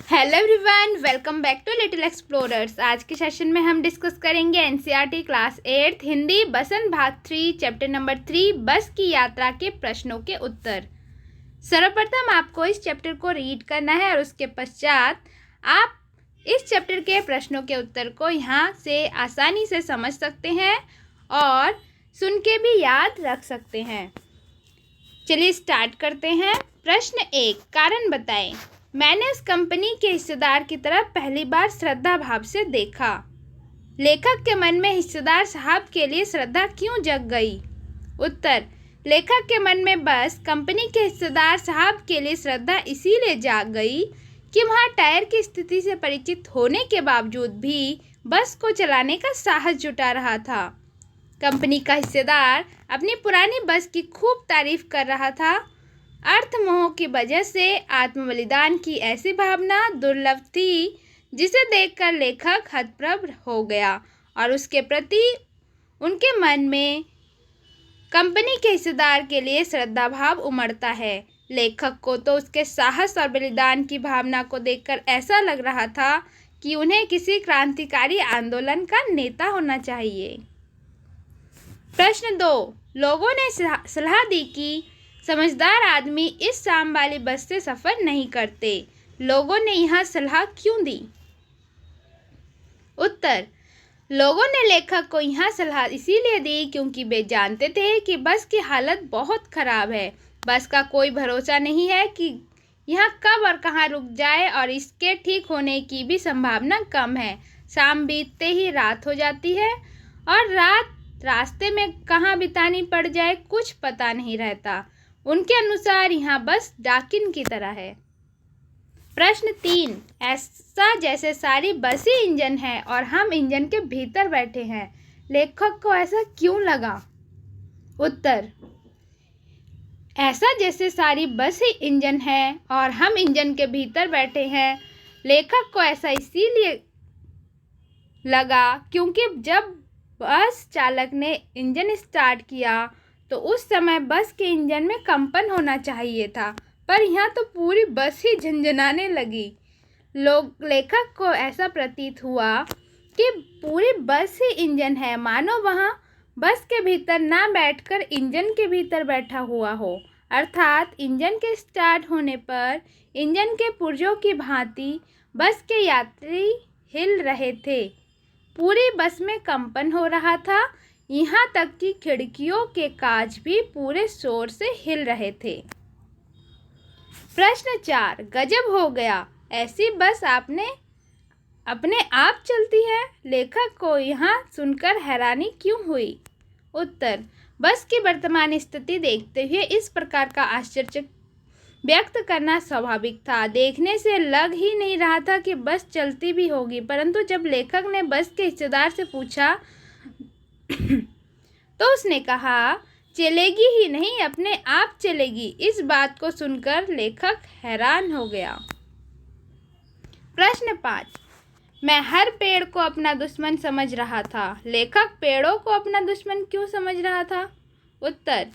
Hello everyone, welcome back to little explorers. आज के session में हम डिस्कस करेंगे एनसीईआरटी क्लास 8 हिंदी बसंत भाग 3 चैप्टर नंबर 3 बस की यात्रा के प्रश्नों के उत्तर। सर्वप्रथम आपको इस चैप्टर को रीड करना है और उसके पश्चात आप इस चैप्टर के प्रश्नों के उत्तर को यहाँ से आसानी से समझ सकते हैं और सुन के भी याद रख सकते हैं। चलिए स्टार्ट करते हैं। प्रश्न 1, कारण बताएं। मैंने उस कंपनी के हिस्सेदार की तरफ पहली बार श्रद्धा भाव से देखा। लेखक के मन में हिस्सेदार साहब के लिए श्रद्धा क्यों जग गई? उत्तर, लेखक के मन में बस कंपनी के हिस्सेदार साहब के लिए श्रद्धा इसीलिए जाग गई कि वहाँ टायर की स्थिति से परिचित होने के बावजूद भी बस को चलाने का साहस जुटा रहा था। कंपनी का हिस्सेदार अपनी पुरानी बस की खूब तारीफ कर रहा था। अर्थमोह की वजह से आत्मबलिदान की ऐसी भावना दुर्लभ थी जिसे देखकर लेखक हतप्रभ हो गया और उसके प्रति उनके मन में कंपनी के हिस्सेदार के लिए श्रद्धा भाव उमड़ता है। लेखक को तो उसके साहस और बलिदान की भावना को देखकर ऐसा लग रहा था कि उन्हें किसी क्रांतिकारी आंदोलन का नेता होना चाहिए। प्रश्न 2, लोगों ने सलाह दी कि समझदार आदमी इस शाम वाली बस से सफ़र नहीं करते। लोगों ने यह सलाह क्यों दी? उत्तर, लोगों ने लेखक को यह सलाह इसीलिए दी क्योंकि वे जानते थे कि बस की हालत बहुत ख़राब है। बस का कोई भरोसा नहीं है कि यह कब और कहाँ रुक जाए और इसके ठीक होने की भी संभावना कम है। शाम बीतते ही रात हो जाती है और रास्ते में कहाँ बितानी पड़ जाए कुछ पता नहीं रहता। उनके अनुसार यहाँ बस डाकिन की तरह है। प्रश्न 3, ऐसा जैसे सारी बस ही इंजन है और हम इंजन के भीतर बैठे हैं। लेखक को ऐसा क्यों लगा? उत्तर, ऐसा जैसे सारी बस ही इंजन है और हम इंजन के भीतर बैठे हैं। लेखक को ऐसा इसीलिए लगा क्योंकि जब बस चालक ने इंजन स्टार्ट किया तो उस समय बस के इंजन में कंपन होना चाहिए था, पर यहाँ तो पूरी बस ही झंझनाने लगी। लेखक को ऐसा प्रतीत हुआ कि पूरी बस ही इंजन है, मानो वहाँ बस के भीतर ना बैठकर इंजन के भीतर बैठा हुआ हो। अर्थात इंजन के स्टार्ट होने पर इंजन के पुर्जों की भांति बस के यात्री हिल रहे थे। पूरी बस में कंपन हो रहा था, यहाँ तक कि खिड़कियों के कांच भी पूरे जोर से हिल रहे थे। प्रश्न 4, गजब हो गया, ऐसी बस अपने आप चलती है। लेखक को यहाँ सुनकर हैरानी क्यों हुई? उत्तर, बस की वर्तमान स्थिति देखते हुए इस प्रकार का आश्चर्य व्यक्त करना स्वाभाविक था। देखने से लग ही नहीं रहा था कि बस चलती भी होगी, परंतु जब लेखक ने बस के हिस्सेदार से पूछा तो उसने कहा, चलेगी ही नहीं, अपने आप चलेगी। इस बात को सुनकर लेखक हैरान हो गया। प्रश्न 5, मैं हर पेड़ को अपना दुश्मन समझ रहा था। लेखक पेड़ों को अपना दुश्मन क्यों समझ रहा था? उत्तर,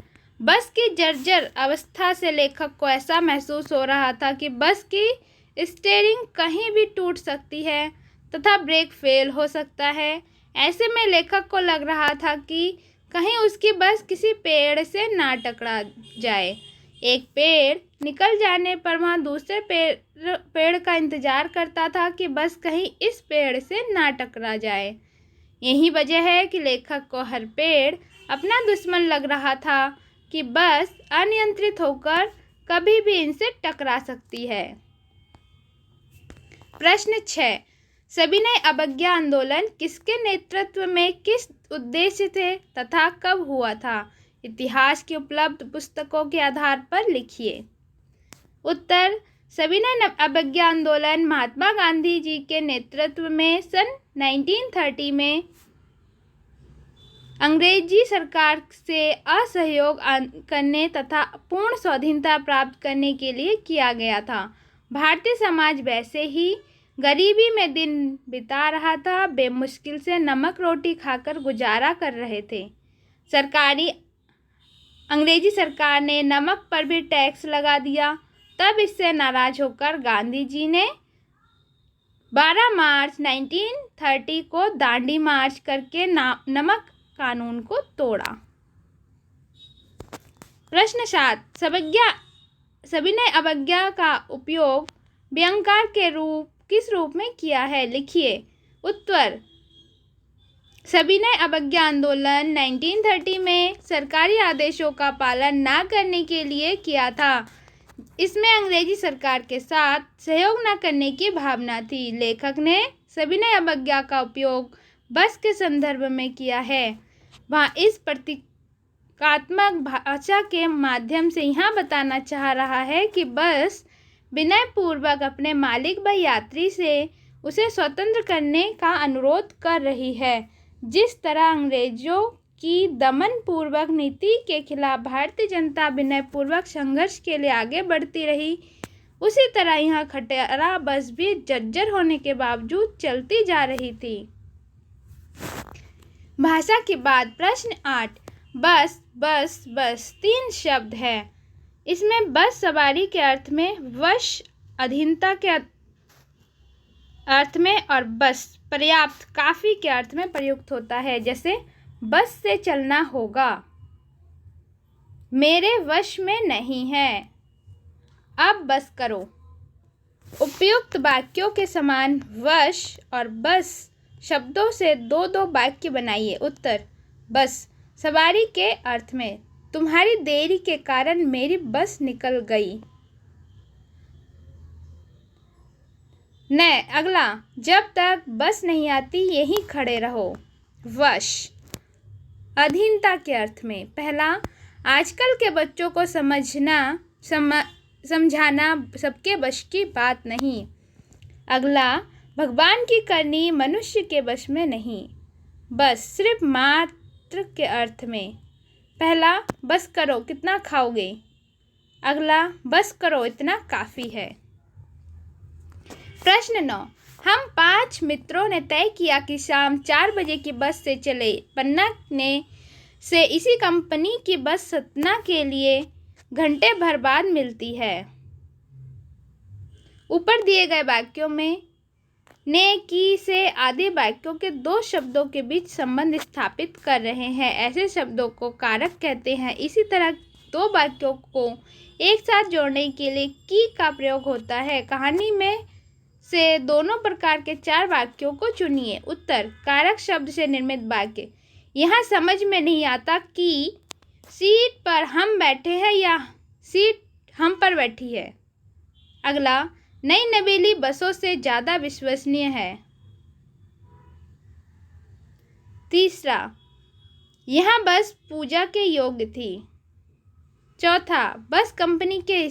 बस की जर्जर अवस्था से लेखक को ऐसा महसूस हो रहा था कि बस की स्टीयरिंग कहीं भी टूट सकती है तथा ब्रेक फेल हो सकता है। ऐसे में लेखक को लग रहा था कि कहीं उसकी बस किसी पेड़ से ना टकरा जाए। एक पेड़ निकल जाने पर वहाँ दूसरे पेड़ का इंतजार करता था कि बस कहीं इस पेड़ से ना टकरा जाए। यही वजह है कि लेखक को हर पेड़ अपना दुश्मन लग रहा था कि बस अनियंत्रित होकर कभी भी इनसे टकरा सकती है। प्रश्न 6, सविनय अवज्ञा आंदोलन किसके नेतृत्व में किस उद्देश्य से तथा कब हुआ था? इतिहास की उपलब्ध पुस्तकों के आधार पर लिखिए। उत्तर, सविनय अवज्ञा आंदोलन महात्मा गांधी जी के नेतृत्व में सन 1930 में अंग्रेजी सरकार से असहयोग करने तथा पूर्ण स्वाधीनता प्राप्त करने के लिए किया गया था। भारतीय समाज वैसे ही गरीबी में दिन बिता रहा था। वे मुश्किल से नमक रोटी खाकर गुजारा कर रहे थे। अंग्रेजी सरकार ने नमक पर भी टैक्स लगा दिया। तब इससे नाराज होकर गांधी जी ने 12 मार्च 1930 को दांडी मार्च करके नमक कानून को तोड़ा। प्रश्न 7, सविनय अवज्ञा का उपयोग व्यंग्यकार के किस रूप में किया है, लिखिए। उत्तर, सविनय अवज्ञा आंदोलन 1930 में सरकारी आदेशों का पालन न करने के लिए किया था। इसमें अंग्रेजी सरकार के साथ सहयोग न करने की भावना थी। लेखक ने सविनय अवज्ञा का उपयोग बस के संदर्भ में किया है। वह इस प्रतीकात्मक भाषा के माध्यम से यह बताना चाह रहा है कि बस विनयपूर्वक अपने मालिक व यात्री से उसे स्वतंत्र करने का अनुरोध कर रही है। जिस तरह अंग्रेजों की दमनपूर्वक नीति के खिलाफ भारतीय जनता विनयपूर्वक संघर्ष के लिए आगे बढ़ती रही, उसी तरह यह खटारा बस भी जर्जर होने के बावजूद चलती जा रही थी। भाषा के बाद प्रश्न 8, बस बस बस 3 शब्द है। इसमें बस सवारी के अर्थ में, वश अधीनता के अर्थ में और बस पर्याप्त काफी के अर्थ में प्रयुक्त होता है। जैसे बस से चलना होगा, मेरे वश में नहीं है, अब बस करो। उपयुक्त वाक्यों के समान वश और बस शब्दों से 2-2 वाक्य बनाइए। उत्तर, बस सवारी के अर्थ में, तुम्हारी देरी के कारण मेरी बस निकल गई। अगला, जब तक बस नहीं आती यहीं खड़े रहो। वश अधीनता के अर्थ में, पहला, आजकल के बच्चों को समझाना सबके वश की बात नहीं। अगला, भगवान की करनी मनुष्य के वश में नहीं। बस सिर्फ मात्र के अर्थ में, पहला, बस करो कितना खाओगे। अगला, बस करो इतना काफ़ी है। प्रश्न 9, हम 5 मित्रों ने तय किया कि शाम 4 बजे की बस से चले। पन्ना से इसी कंपनी की बस सतना के लिए घंटे भर बाद मिलती है। ऊपर दिए गए वाक्यों में ने की से आदि वाक्यों के 2 शब्दों के बीच संबंध स्थापित कर रहे हैं। ऐसे शब्दों को कारक कहते हैं। इसी तरह 2 वाक्यों को एक साथ जोड़ने के लिए की का प्रयोग होता है। कहानी में से दोनों प्रकार के 4 वाक्यों को चुनिए। उत्तर, कारक शब्द से निर्मित वाक्य। यहाँ समझ में नहीं आता कि सीट पर हम बैठे हैं या सीट हम पर बैठी है। अगला, नई नवेली बसों से ज़्यादा विश्वसनीय है। तीसरा, यह बस पूजा के योग्य थी। चौथा, बस कंपनी के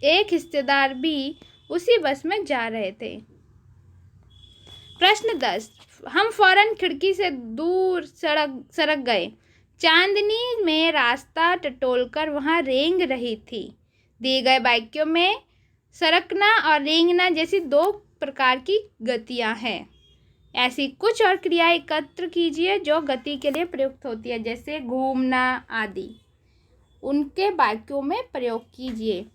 एक हिस्सेदार भी उसी बस में जा रहे थे। प्रश्न 10, हम फौरन खिड़की से दूर सरक गए। चांदनी में रास्ता टटोलकर वहां रेंग रही थी। दिए गए वाक्यों में सरकना और रेंगना जैसी 2 प्रकार की गतियां हैं। ऐसी कुछ और क्रियाएं एकत्र कीजिए जो गति के लिए प्रयुक्त होती है, जैसे घूमना आदि। उनके वाक्यों में प्रयोग कीजिए।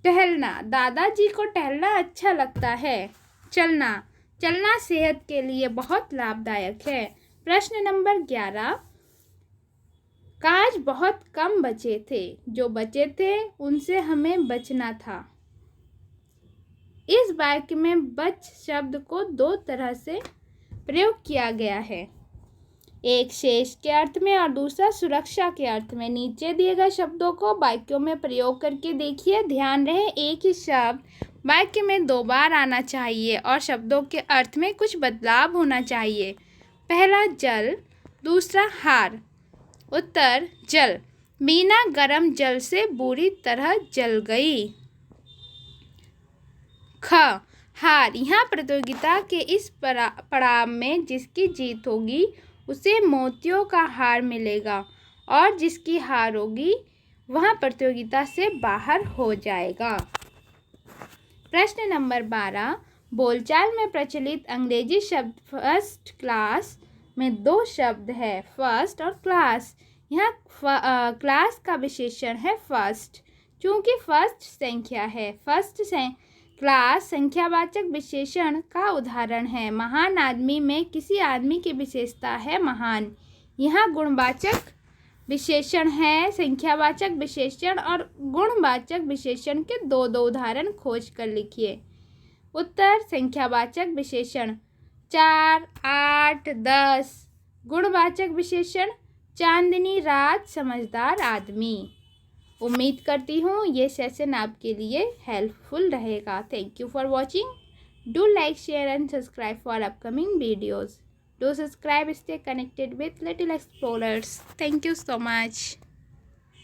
टहलना, दादाजी को टहलना अच्छा लगता है। चलना सेहत के लिए बहुत लाभदायक है। प्रश्न नंबर 11, काज बहुत कम बचे थे, जो बचे थे उनसे हमें बचना था। इस वाक्य में बच शब्द को 2 तरह से प्रयोग किया गया है, एक शेष के अर्थ में और दूसरा सुरक्षा के अर्थ में। नीचे दिए गए शब्दों को वाक्यों में प्रयोग करके देखिए। ध्यान रहे, एक ही शब्द वाक्य में 2 बार आना चाहिए और शब्दों के अर्थ में कुछ बदलाव होना चाहिए। पहला, जल, दूसरा, हार। उत्तर, जल। मीना गरम जल से बुरी तरह जल गई। ख, हार। यहाँ प्रतियोगिता के इस पड़ाव में जिसकी जीत होगी उसे मोतियों का हार मिलेगा और जिसकी हार होगी वह प्रतियोगिता से बाहर हो जाएगा। प्रश्न नंबर 12, बोलचाल में प्रचलित अंग्रेजी शब्द फर्स्ट क्लास में 2 शब्द है, फर्स्ट और क्लास। यहाँ क्लास का विशेषण है फर्स्ट। चूँकि फर्स्ट संख्या है, फर्स्ट क्लास संख्यावाचक विशेषण का उदाहरण है। महान आदमी में किसी आदमी की विशेषता है महान। यहाँ गुणवाचक विशेषण है, संख्यावाचक विशेषण और गुणवाचक विशेषण के दो उदाहरण खोज कर लिखिए। उत्तर संख्यावाचक विशेषण 4, 8, 10। गुणवाचक विशेषण चांदनी रात, समझदार आदमी। उम्मीद करती हूँ ये सेशन आपके लिए हेल्पफुल रहेगा। Thank you for watching. Do like, share and subscribe for upcoming videos. Do subscribe, stay connected with Little Explorers. Thank you so much.